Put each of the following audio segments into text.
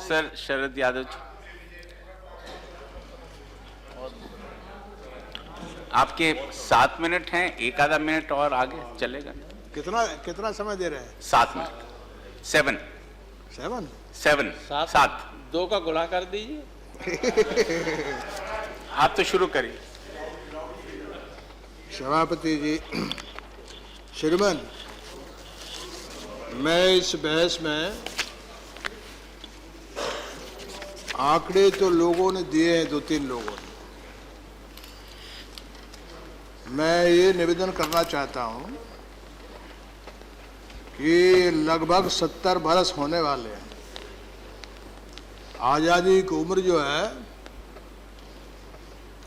Sir Sharad Yadav ji, आपके 7 minute हैं, एक आधा मिनट और आगे चलेगा। कितना कितना समय दे रहे हैं? 7 मिनट। 7 7 7 7 2 का गुणा कर दीजिए। आप तो शुरू करिए। सभापति जी, श्रीमान, मैं इस बहस में आंकड़े तो लोगों ने दिए हैं, 2-3 लोगों ने। मैं ये निवेदन करना चाहता हूं कि लगभग 70 बरस होने वाले हैं। आज़ादी की उम्र जो है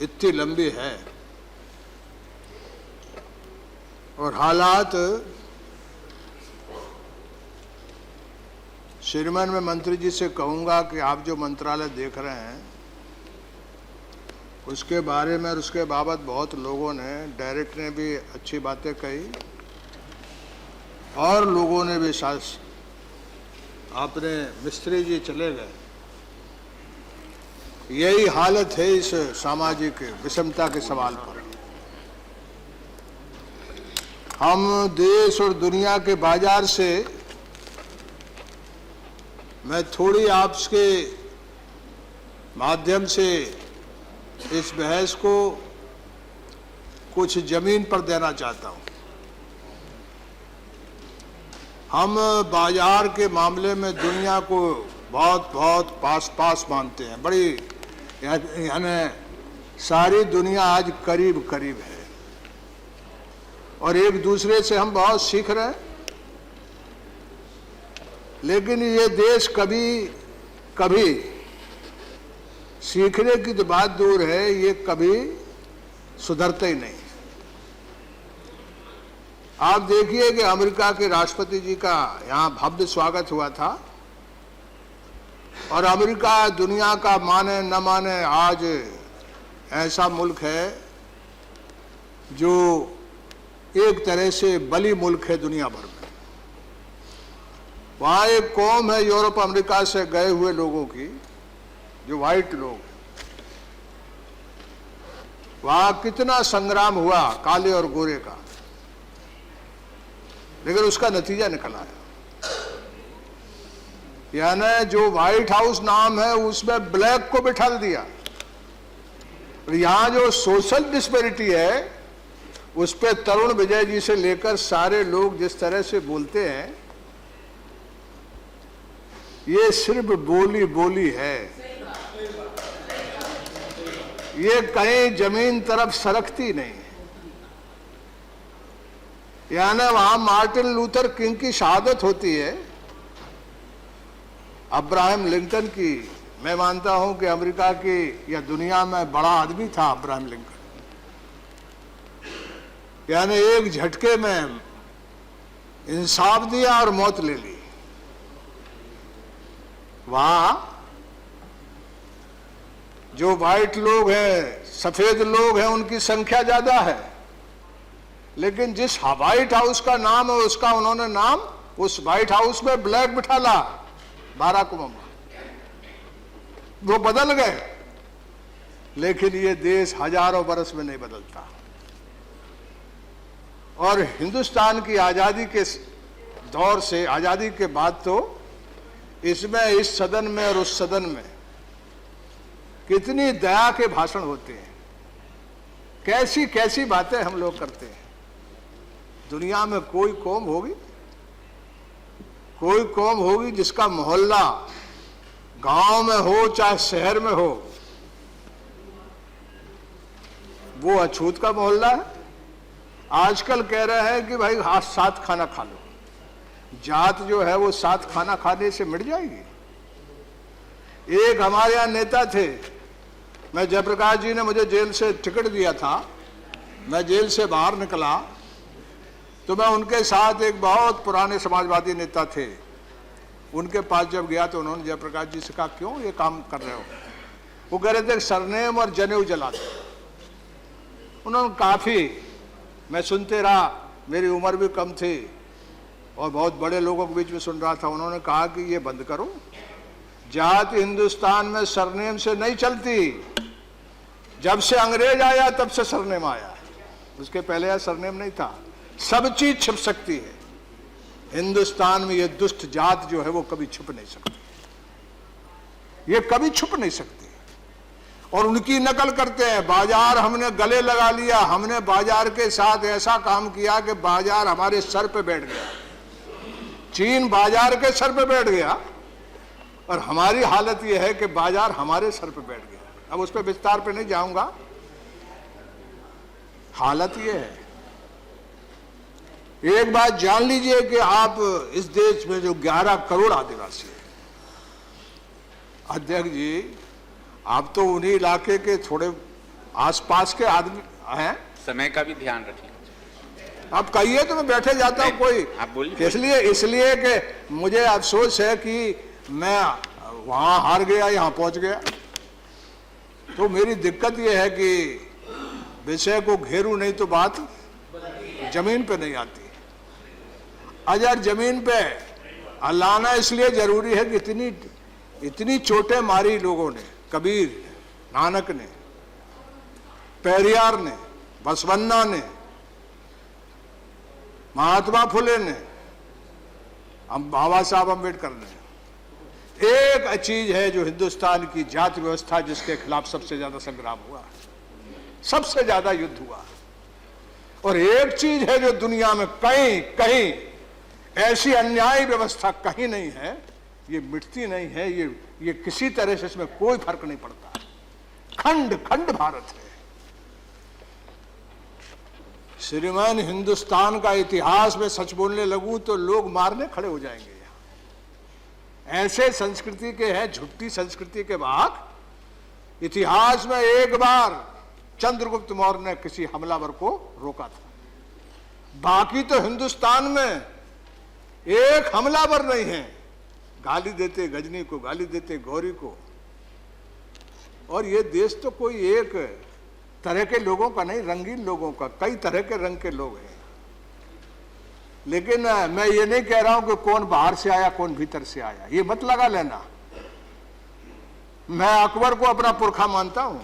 इतनी लंबी है और हालात, श्रीमान, मैं मंत्री जी से कहूँगा कि आप जो मंत्रालय देख रहे हैं उसके बारे में और उसके बाबत बहुत लोगों ने, डायरेक्ट ने भी अच्छी बातें कही और लोगों ने भी साथ, अपने मिस्त्री जी चले गए। यही हालत है इस सामाजिक विषमता के सवाल पर। हम देश और दुनिया के बाजार से, मैं थोड़ी आपके माध्यम से इस बहस को कुछ जमीन पर देना चाहता हूं। हम बाजार के मामले में दुनिया को बहुत बहुत पास मानते हैं, बड़ी, यानी सारी दुनिया आज करीब करीब है और एक दूसरे से हम बहुत सीख रहे हैं। लेकिन ये देश कभी सीखने की तो बात दूर है, ये कभी सुधरता ही नहीं। आप देखिए कि अमेरिका के राष्ट्रपति जी का यहाँ भव्य स्वागत हुआ था और अमेरिका दुनिया का माने न माने आज ऐसा मुल्क है जो एक तरह से बली मुल्क है दुनिया भर में। वहाँ एक कौम है यूरोप अमेरिका से गए हुए लोगों की, जो व्हाइट लोग, वहाँ कितना संग्राम हुआ काले और गोरे का, लेकिन उसका नतीजा निकल आया। यानी जो व्हाइट हाउस नाम है उसमें ब्लैक को बिठा दिया। और यहाँ जो सोशल डिस्पैरिटी है उस पर तरुण विजय जी से लेकर सारे लोग जिस तरह से बोलते हैं, ये सिर्फ बोली है, ये कहीं जमीन तरफ सरकती नहीं है। यानी वहां मार्टिन लूथर किंग की शहादत होती है, अब्राहम लिंकन की। मैं मानता हूं कि अमेरिका की या दुनिया में बड़ा आदमी था अब्राहम लिंकन। यानी एक झटके में इंसाफ दिया और मौत ले ली। वहां जो व्हाइट लोग हैं, सफेद लोग हैं, उनकी संख्या ज्यादा है, लेकिन जिस व्हाइट हाउस का नाम है उसका उन्होंने नाम उस व्हाइट हाउस में ब्लैक बिठा ला, बाराक ओबामा। वो बदल गए, लेकिन ये देश हजारों बरस में नहीं बदलता। और हिंदुस्तान की आजादी के दौर से, आजादी के बाद तो इसमें, इस सदन में और उस सदन में कितनी दया के भाषण होते हैं, कैसी कैसी बातें हम लोग करते हैं। दुनिया में कोई कौम होगी जिसका मोहल्ला गांव में हो चाहे शहर में हो, वो अछूत का मोहल्ला है। आजकल कह रहे हैं कि भाई आज 7 खाना खा लो। जात जो है वो 7 खाना खाने से मिट जाएगी। एक हमारे यहाँ नेता थे, मैं, जयप्रकाश जी ने मुझे जेल से टिकट दिया था, मैं जेल से बाहर निकला तो मैं उनके साथ, एक बहुत पुराने समाजवादी नेता थे, उनके पास जब गया तो उन्होंने जयप्रकाश जी से कहा, क्यों ये काम कर रहे हो? वो कह रहे थे सरनेम और जनेऊ जलाते। उन्होंने काफ़ी, मैं सुनते रहा, मेरी उम्र भी कम थी और बहुत बड़े लोगों के बीच में सुन रहा था। उन्होंने कहा कि ये बंद करो, जाति हिंदुस्तान में सरनेम से नहीं चलती। जब से अंग्रेज आया तब से सरनेम आया, उसके पहले यह सरनेम नहीं था। सब चीज छिप सकती है, हिंदुस्तान में ये दुष्ट जात जो है वो कभी छुप नहीं सकती, ये कभी छुप नहीं सकती। और उनकी नकल करते हैं। बाजार हमने गले लगा लिया, हमने बाजार के साथ ऐसा काम किया कि बाजार हमारे सर पे बैठ गया। चीन बाजार के सर पे बैठ गया और हमारी हालत यह है कि बाजार हमारे सर पे बैठ गया। अब उस पर विस्तार पे नहीं जाऊंगा, हालत यह है। एक बात जान लीजिए कि आप इस देश में जो 11 करोड़ आदिवासी हैं, अध्यक्ष जी आप तो उन्हीं इलाके के थोड़े आसपास के आदमी हैं। समय का भी ध्यान रखिए। आप कहिए तो मैं बैठे जाता हूं। कोई आप बोलिए। इसलिए कि मुझे अफसोस है कि मैं वहां हार गया, यहां पहुंच गया। तो मेरी दिक्कत यह है कि विषय को घेरूं नहीं तो बात जमीन पे नहीं आती। अगर जमीन पे लाना इसलिए जरूरी है कि इतनी चोटें मारी लोगों ने, कबीर ने, नानक ने, पेरियार ने, बसवन्ना ने, महात्मा फुले ने, बाबा साहब अम्बेडकर ने। एक चीज है जो हिंदुस्तान की जाति व्यवस्था, जिसके खिलाफ सबसे ज्यादा संग्राम हुआ, सबसे ज्यादा युद्ध हुआ। और एक चीज है जो दुनिया में कहीं कहीं ऐसी अन्यायी व्यवस्था कहीं नहीं है, ये मिटती नहीं है, ये किसी तरह से इसमें कोई फर्क नहीं पड़ता। खंड खंड भारत है। श्रीमान, हिंदुस्तान का इतिहास में सच बोलने लगूं तो लोग मारने खड़े हो जाएंगे। ऐसे संस्कृति के हैं, झुट्टी संस्कृति के बाद इतिहास में एक बार चंद्रगुप्त मौर्य ने किसी हमलावर को रोका था। बाकी तो हिंदुस्तान में एक हमलावर नहीं है। गाली देते गजनी को, गाली देते गौरी को। और ये देश तो कोई एक तरह के लोगों का नहीं, रंगीन लोगों का, कई तरह के रंग के लोग हैं। लेकिन मैं ये नहीं कह रहा हूं कि कौन बाहर से आया कौन भीतर से आया, ये मत लगा लेना। मैं अकबर को अपना पुरखा मानता हूं,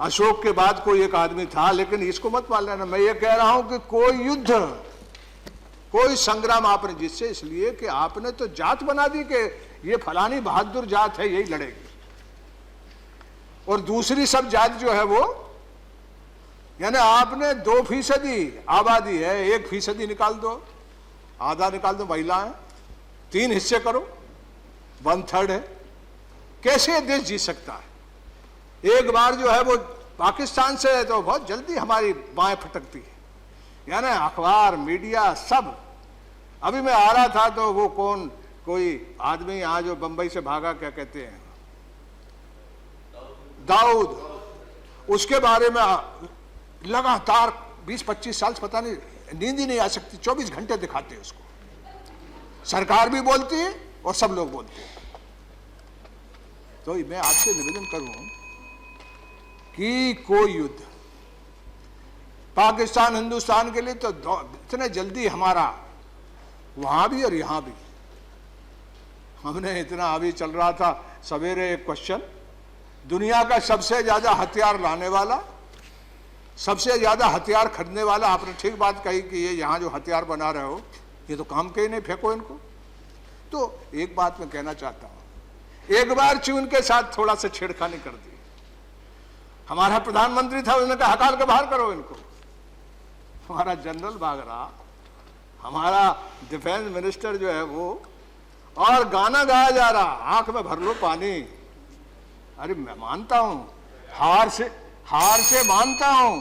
अशोक के बाद कोई एक आदमी था, लेकिन इसको मत मान लेना। मैं ये कह रहा हूं कि कोई युद्ध, कोई संग्राम आपने जिससे, इसलिए कि आपने तो जात बना दी कि ये फलानी बहादुर जात है, यही लड़ेगी। और दूसरी सब जात जो है वो, यानी आपने 2% आबादी है, 1% निकाल दो, आधा निकाल दो महिलाएं, 3 हिस्से करो, 1/3 है। कैसे देश जी सकता है? एक बार जो है वो पाकिस्तान से है तो बहुत जल्दी हमारी बाएं फटकती है, यानी अखबार, मीडिया सब। अभी मैं आ रहा था तो वो कोई आदमी यहाँ जो बंबई से भागा, क्या कहते हैं, दाऊद, उसके बारे में लगातार 20-25 साल पता नहीं, नींद ही नहीं आ सकती, 24 घंटे दिखाते हैं उसको। सरकार भी बोलती है और सब लोग बोलते हैं। तो मैं आपसे निवेदन करूं कि कोई युद्ध पाकिस्तान हिंदुस्तान के लिए तो इतने जल्दी हमारा वहां भी और यहां भी, हमने इतना अभी चल रहा था सवेरे एक क्वेश्चन, दुनिया का सबसे ज्यादा हथियार लाने वाला, सबसे ज्यादा हथियार खरीदने वाला, आपने ठीक बात कही कि ये यहाँ जो हथियार बना रहे हो ये तो काम के ही नहीं, फेंको इनको। तो एक बात मैं कहना चाहता हूं, एक बार चीन के साथ थोड़ा सा छेड़खानी कर दी, हमारा प्रधानमंत्री था, उसने कहा हकाल के बाहर करो इनको। हमारा जनरल भाग रहा, हमारा डिफेंस मिनिस्टर जो है वो, और गाना गाया जा रहा, आंख में भर लो पानी। अरे मैं मानता हूं, हार से मानता हूं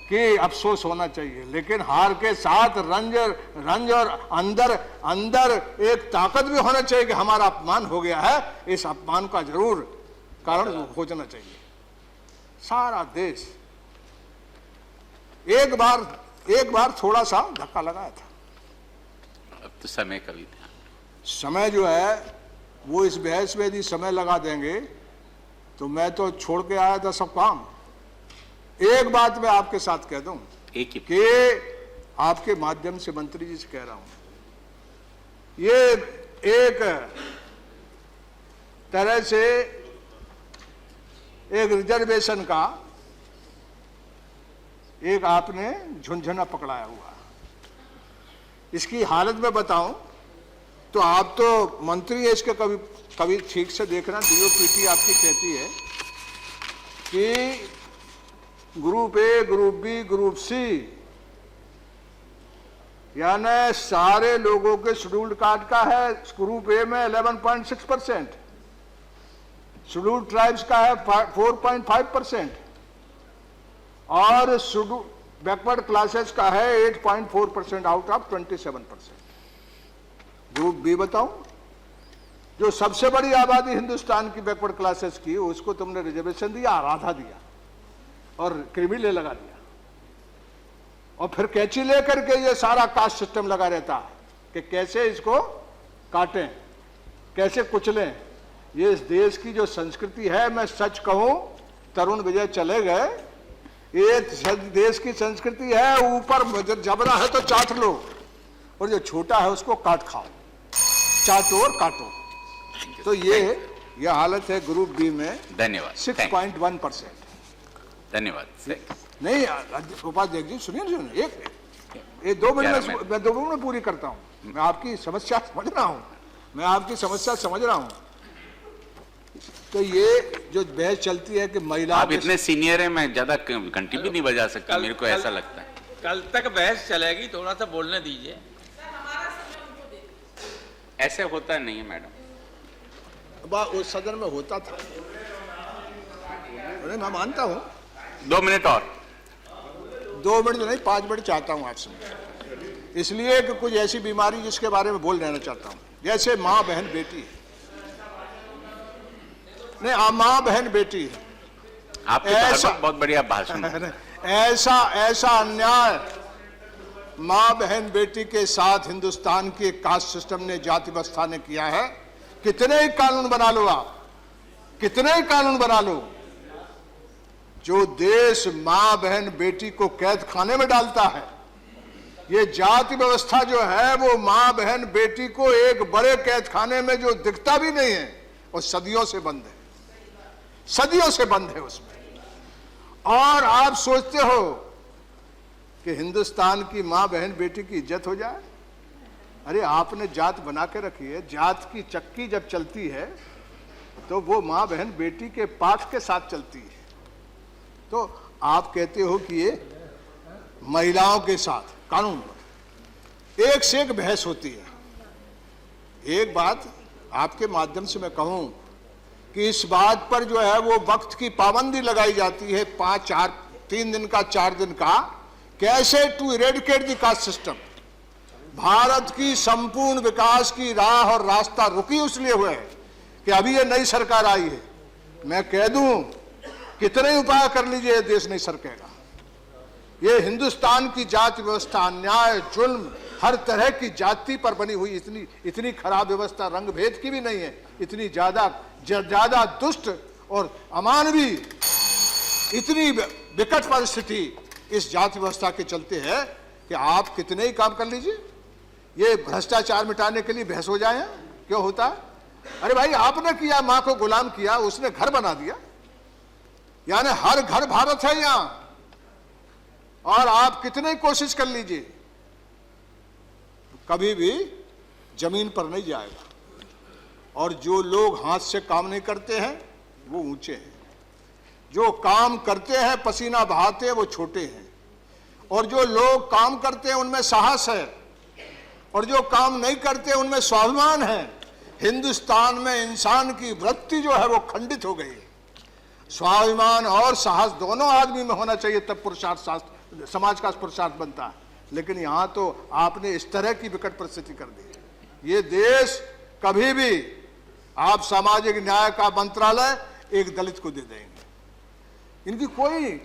कि अफसोस होना चाहिए, लेकिन हार के साथ रंज और अंदर एक ताकत भी होना चाहिए कि हमारा अपमान हो गया है, इस अपमान का जरूर कारण खोजना चाहिए। सारा देश एक बार थोड़ा सा धक्का लगाया था। अब तो समय का भी ध्यान। समय जो है वो, इस बहस में यदि समय लगा देंगे तो मैं तो छोड़ के आया था सब काम। एक बात मैं आपके साथ कह दूं कि आपके माध्यम से मंत्री जी से कह रहा हूं, ये एक तरह से एक रिजर्वेशन का एक आपने झुंझुना पकड़ाया हुआ। इसकी हालत में बताऊं तो आप तो मंत्री है, इसके कभी कभी ठीक से देखना। डीओपीटी आपकी कहती है कि group A, group B, group C, यानी सारे लोगों के शेड्यूल्ड कास्ट का है ग्रुप ए में 11.6%, शेड्यूल्ड ट्राइब्स का है 4.5% और बैकवर्ड क्लासेस का है 8.4% आउट ऑफ 27%। ग्रुप बी बताऊं, जो सबसे बड़ी आबादी हिंदुस्तान की बैकवर्ड क्लासेस की, उसको तुमने रिजर्वेशन दिया, आधा दिया और क्रिमिनल लगा दिया, और फिर कैंची लेकर के ये सारा कास्ट सिस्टम लगा रहता है कि कैसे इसको काटें, कैसे कुचलें। ये इस देश की जो संस्कृति है, मैं सच कहूं, तरुण विजय चले गए, ये देश की संस्कृति है, ऊपर जबरा है तो चाट लो और जो छोटा है उसको काट खाओ, चाटो और काटो। तो ये हालत है ग्रुप बी में। धन्यवाद। 6.1%। धन्यवाद। नहीं उपाध्यक्ष जी, सुनिए एक 2 मिनट में, मैं 2 मिनट में पूरी करता हूं। मैं आपकी समस्या समझ रहा हूं, तो ये जो बहस चलती है कि महिला, आप इतने सीनियर हैं, मैं ज्यादा घंटी भी नहीं बजा सकता, मेरे को ऐसा लगता है। कल तक बहस चलेगी, थोड़ा सा बोलने दीजिए। ऐसे होता नहीं है मैडम। उस सदन में होता था, मैं मानता हूं। 2 मिनट और। 2 मिनट नहीं, 5 मिनट चाहता हूं आपसे, इसलिए कि कुछ ऐसी बीमारी जिसके बारे में बोल रहना चाहता हूं, जैसे माँ बहन बेटी है। नहीं, माँ बहन बेटी है, आपके ऐसा बहुत बढ़िया भाषण। ऐसा अन्याय माँ बहन बेटी के साथ हिंदुस्तान के कास्ट सिस्टम ने, जाति व्यवस्था ने किया है। कितने ही कानून बना लो आप, कितने ही कानून बना लो, जो देश माँ बहन बेटी को कैद खाने में डालता है, ये जाति व्यवस्था जो है वो माँ बहन बेटी को एक बड़े कैद खाने में जो दिखता भी नहीं है, और सदियों से बंद है, सदियों से बंद है उसमें। और आप सोचते हो कि हिंदुस्तान की माँ बहन बेटी की इज्जत हो जाए? अरे आपने जात बना के रखी है, जात की चक्की जब चलती है तो वो माँ बहन बेटी के पाठ के साथ चलती है। तो आप कहते हो कि ये महिलाओं के साथ कानून, एक से एक बहस होती है। एक बात आपके माध्यम से मैं कहूं कि इस बात पर जो है वो वक्त की पाबंदी लगाई जाती है, 3 दिन का, 4 दिन का, कैसे to eradicate the caste system. Bharat की संपूर्ण विकास की राह और रास्ता रुकी इसलिए हुए है कि अभी ये नई सरकार आई है। मैं कह दूं, कितने उपाय कर लीजिए, देश नहीं सरकेगा। ये हिंदुस्तान की जाति व्यवस्था, अन्याय, जुल्म, हर तरह की जाति पर बनी हुई इतनी खराब व्यवस्था रंग भेद की भी नहीं है, इतनी ज्यादा दुष्ट और अमानवीय, इतनी विकट परिस्थिति इस जाति व्यवस्था के चलते है कि आप कितने ही काम कर लीजिए, ये भ्रष्टाचार मिटाने के लिए बहस हो जाए। क्यों होता है? अरे भाई, आपने किया, मां को गुलाम किया, उसने घर बना दिया, यानी हर घर भारत है यहां, और आप कितने कोशिश कर लीजिए, कभी भी जमीन पर नहीं जाएगा। और जो लोग हाथ से काम नहीं करते हैं वो ऊंचे हैं, जो काम करते हैं पसीना बहाते हैं वो छोटे हैं, और जो लोग काम करते हैं उनमें साहस है, और जो काम नहीं करते उनमें स्वाभिमान है। हिंदुस्तान में इंसान की वृत्ति जो है वो खंडित हो गई है। स्वाभिमान और साहस दोनों आदमी में होना चाहिए, तब पुरुषार्थ समाज का पुरुषार्थ बनता है। लेकिन यहां तो आपने इस तरह की विकट परिस्थिति कर दी। ये देश कभी भी आप सामाजिक न्याय का मंत्रालय एक दलित को दे देंगे, इनकी कोई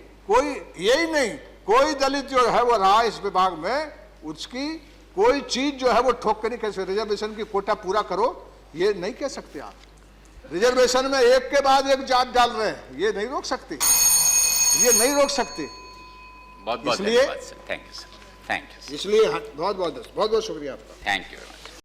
यही नहीं, कोई दलित जो है वो रहा इस विभाग में, उसकी कोई चीज जो है वो ठोक के नहीं कह सकते। रिजर्वेशन की कोटा पूरा करो, ये नहीं कह सकते आप। रिजर्वेशन में एक के बाद एक जात डाल रहे हैं, ये नहीं रोक सकते, ये नहीं रोक सकते। बहुत बहुत धन्यवाद sir, thank you sir, thank you. इसलिए बहुत बहुत शुक्रिया आपका, थैंक यू।